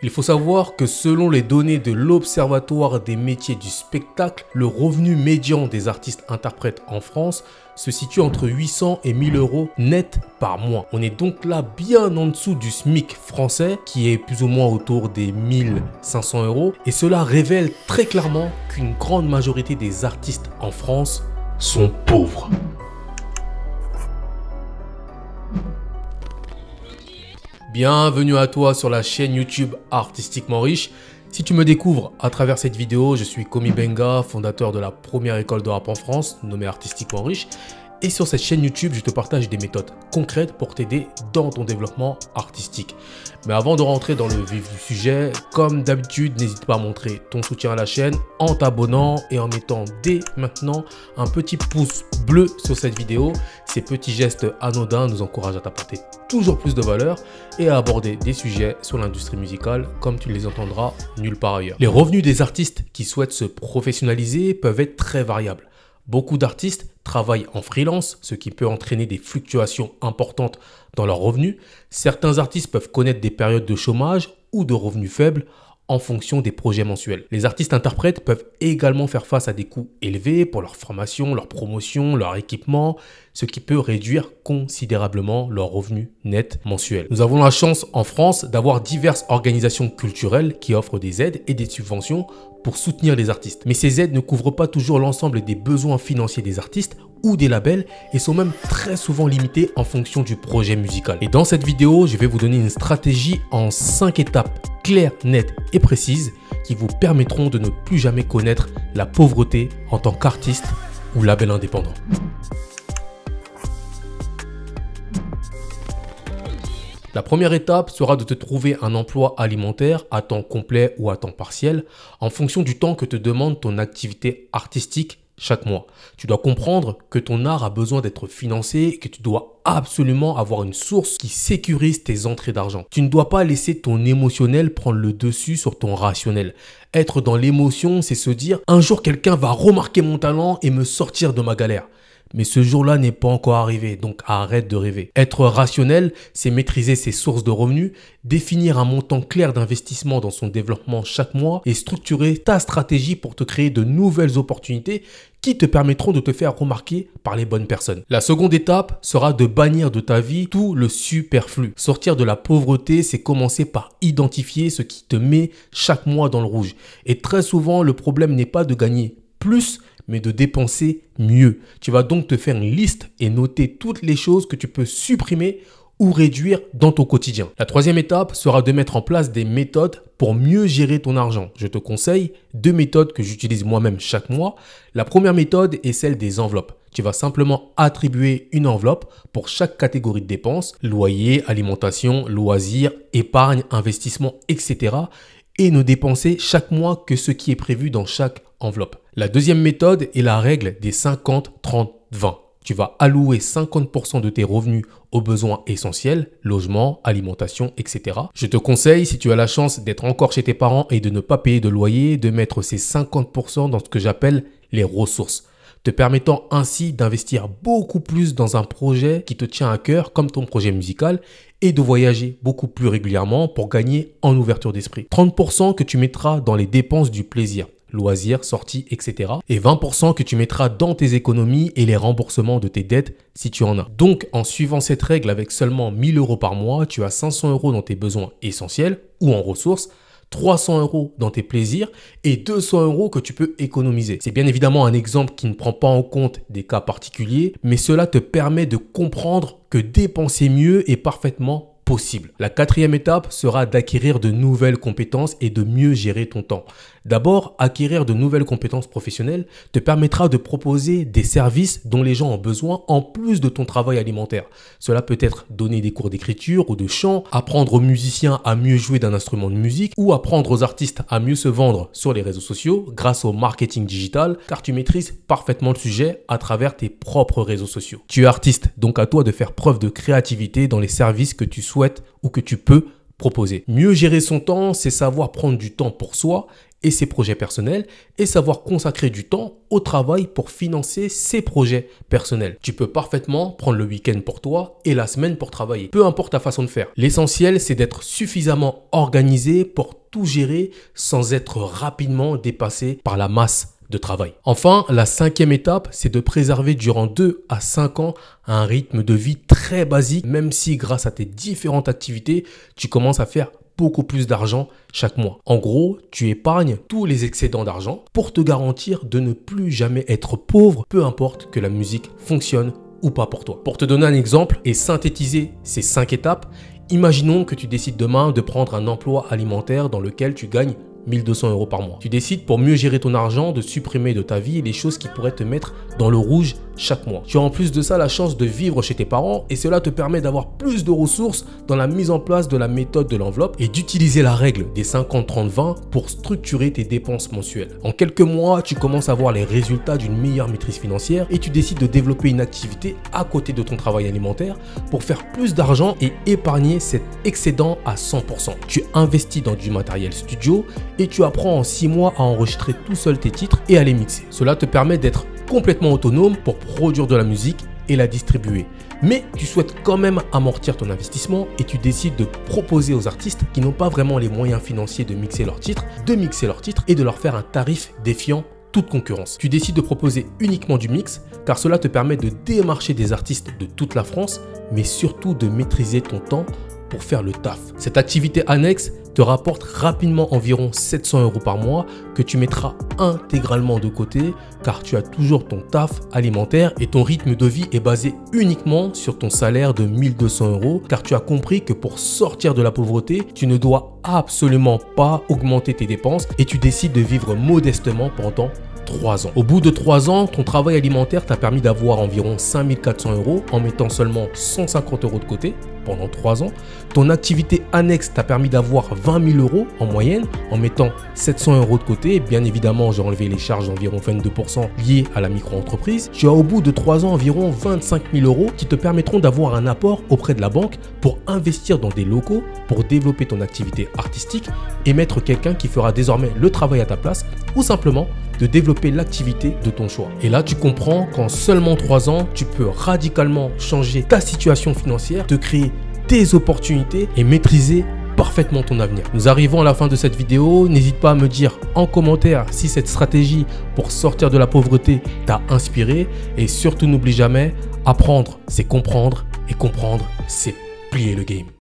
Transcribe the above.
Il faut savoir que selon les données de l'Observatoire des métiers du spectacle, le revenu médian des artistes-interprètes en France se situe entre 800 et 1000 euros net par mois. On est donc là bien en dessous du SMIC français qui est plus ou moins autour des 1500 euros et cela révèle très clairement qu'une grande majorité des artistes en France sont pauvres. Bienvenue à toi sur la chaîne YouTube Artistiquement Riche. Si tu me découvres à travers cette vidéo, je suis Komi Benga, fondateur de la première école de rap en France, nommée Artistiquement Riche. Et sur cette chaîne YouTube, je te partage des méthodes concrètes pour t'aider dans ton développement artistique. Mais avant de rentrer dans le vif du sujet, comme d'habitude, n'hésite pas à montrer ton soutien à la chaîne en t'abonnant et en mettant dès maintenant un petit pouce bleu sur cette vidéo. Ces petits gestes anodins nous encouragent à t'apporter toujours plus de valeur et à aborder des sujets sur l'industrie musicale comme tu les entendras nulle part ailleurs. Les revenus des artistes qui souhaitent se professionnaliser peuvent être très variables. Beaucoup d'artistes travaillent en freelance, ce qui peut entraîner des fluctuations importantes dans leurs revenus. Certains artistes peuvent connaître des périodes de chômage ou de revenus faibles en fonction des projets mensuels. Les artistes-interprètes peuvent également faire face à des coûts élevés pour leur formation, leur promotion, leur équipement, ce qui peut réduire considérablement leurs revenus nets mensuels. Nous avons la chance en France d'avoir diverses organisations culturelles qui offrent des aides et des subventions pour soutenir les artistes. Mais ces aides ne couvrent pas toujours l'ensemble des besoins financiers des artistes ou des labels et sont même très souvent limitées en fonction du projet musical. Et dans cette vidéo, je vais vous donner une stratégie en 5 étapes claires, nettes et précises qui vous permettront de ne plus jamais connaître la pauvreté en tant qu'artiste ou label indépendant. La première étape sera de te trouver un emploi alimentaire à temps complet ou à temps partiel en fonction du temps que te demande ton activité artistique chaque mois. Tu dois comprendre que ton art a besoin d'être financé et que tu dois absolument avoir une source qui sécurise tes entrées d'argent. Tu ne dois pas laisser ton émotionnel prendre le dessus sur ton rationnel. Être dans l'émotion, c'est se dire « un jour quelqu'un va remarquer mon talent et me sortir de ma galère ». Mais ce jour-là n'est pas encore arrivé, donc arrête de rêver. Être rationnel, c'est maîtriser ses sources de revenus, définir un montant clair d'investissement dans son développement chaque mois et structurer ta stratégie pour te créer de nouvelles opportunités qui te permettront de te faire remarquer par les bonnes personnes. La seconde étape sera de bannir de ta vie tout le superflu. Sortir de la pauvreté, c'est commencer par identifier ce qui te met chaque mois dans le rouge. Et très souvent, le problème n'est pas de gagner plus, mais de dépenser mieux. Tu vas donc te faire une liste et noter toutes les choses que tu peux supprimer ou réduire dans ton quotidien. La troisième étape sera de mettre en place des méthodes pour mieux gérer ton argent. Je te conseille 2 méthodes que j'utilise moi-même chaque mois. La première méthode est celle des enveloppes. Tu vas simplement attribuer une enveloppe pour chaque catégorie de dépenses, loyer, alimentation, loisirs, épargne, investissement, etc. et ne dépenser chaque mois que ce qui est prévu dans chaque enveloppe. La deuxième méthode est la règle des 50-30-20. Tu vas allouer 50% de tes revenus aux besoins essentiels, logement, alimentation, etc. Je te conseille, si tu as la chance d'être encore chez tes parents et de ne pas payer de loyer, de mettre ces 50% dans ce que j'appelle les ressources, te permettant ainsi d'investir beaucoup plus dans un projet qui te tient à cœur comme ton projet musical et de voyager beaucoup plus régulièrement pour gagner en ouverture d'esprit. 30% que tu mettras dans les dépenses du plaisir, loisirs, sorties, etc. Et 20% que tu mettras dans tes économies et les remboursements de tes dettes si tu en as. Donc, en suivant cette règle avec seulement 1000 euros par mois, tu as 500 euros dans tes besoins essentiels ou en ressources, 300 euros dans tes plaisirs et 200 euros que tu peux économiser. C'est bien évidemment un exemple qui ne prend pas en compte des cas particuliers, mais cela te permet de comprendre que dépenser mieux est parfaitement possible. La quatrième étape sera d'acquérir de nouvelles compétences et de mieux gérer ton temps. D'abord, acquérir de nouvelles compétences professionnelles te permettra de proposer des services dont les gens ont besoin en plus de ton travail alimentaire. Cela peut être donner des cours d'écriture ou de chant, apprendre aux musiciens à mieux jouer d'un instrument de musique ou apprendre aux artistes à mieux se vendre sur les réseaux sociaux grâce au marketing digital car tu maîtrises parfaitement le sujet à travers tes propres réseaux sociaux. Tu es artiste, donc à toi de faire preuve de créativité dans les services que tu souhaites ou que tu peux proposer. Mieux gérer son temps, c'est savoir prendre du temps pour soi et ses projets personnels et savoir consacrer du temps au travail pour financer ses projets personnels. Tu peux parfaitement prendre le week-end pour toi et la semaine pour travailler, peu importe ta façon de faire. L'essentiel, c'est d'être suffisamment organisé pour tout gérer sans être rapidement dépassé par la masse de travail. Enfin, la cinquième étape, c'est de préserver durant 2 à 5 ans un rythme de vie très basique, même si grâce à tes différentes activités, tu commences à faire beaucoup plus d'argent chaque mois. En gros, tu épargnes tous les excédents d'argent pour te garantir de ne plus jamais être pauvre, peu importe que la musique fonctionne ou pas pour toi. Pour te donner un exemple et synthétiser ces 5 étapes, imaginons que tu décides demain de prendre un emploi alimentaire dans lequel tu gagnes 1 200 € par mois. Tu décides pour mieux gérer ton argent de supprimer de ta vie les choses qui pourraient te mettre dans le rouge chaque mois. Tu as en plus de ça la chance de vivre chez tes parents et cela te permet d'avoir plus de ressources dans la mise en place de la méthode de l'enveloppe et d'utiliser la règle des 50-30-20 pour structurer tes dépenses mensuelles. En quelques mois, tu commences à voir les résultats d'une meilleure maîtrise financière et tu décides de développer une activité à côté de ton travail alimentaire pour faire plus d'argent et épargner cet excédent à 100%. Tu investis dans du matériel studio et tu apprends en 6 mois à enregistrer tout seul tes titres et à les mixer. Cela te permet d'être complètement autonome pour produire de la musique et la distribuer. Mais tu souhaites quand même amortir ton investissement et tu décides de proposer aux artistes qui n'ont pas vraiment les moyens financiers de mixer leurs titres et de leur faire un tarif défiant toute concurrence. Tu décides de proposer uniquement du mix car cela te permet de démarcher des artistes de toute la France, mais surtout de maîtriser ton temps pour faire le taf. Cette activité annexe te rapporte rapidement environ 700 € par mois que tu mettras intégralement de côté car tu as toujours ton taf alimentaire et ton rythme de vie est basé uniquement sur ton salaire de 1 200 € car tu as compris que pour sortir de la pauvreté, tu ne dois absolument pas augmenter tes dépenses et tu décides de vivre modestement pendant 3 ans. Au bout de 3 ans, ton travail alimentaire t'a permis d'avoir environ 5 400 € en mettant seulement 150 € de côté pendant 3 ans. Ton activité annexe t'a permis d'avoir 20 000 € en moyenne en mettant 700 € de côté. Bien évidemment, j'ai enlevé les charges d'environ 22% liées à la micro-entreprise. Tu as au bout de 3 ans environ 25 000 € qui te permettront d'avoir un apport auprès de la banque pour investir dans des locaux, pour développer ton activité artistique et mettre quelqu'un qui fera désormais le travail à ta place ou simplement de développer l'activité de ton choix. Et là, tu comprends qu'en seulement 3 ans, tu peux radicalement changer ta situation financière, te créer tes opportunités et maîtriser parfaitement ton avenir. Nous arrivons à la fin de cette vidéo. N'hésite pas à me dire en commentaire si cette stratégie pour sortir de la pauvreté t'a inspiré. Et surtout, n'oublie jamais, apprendre, c'est comprendre et comprendre, c'est plier le game.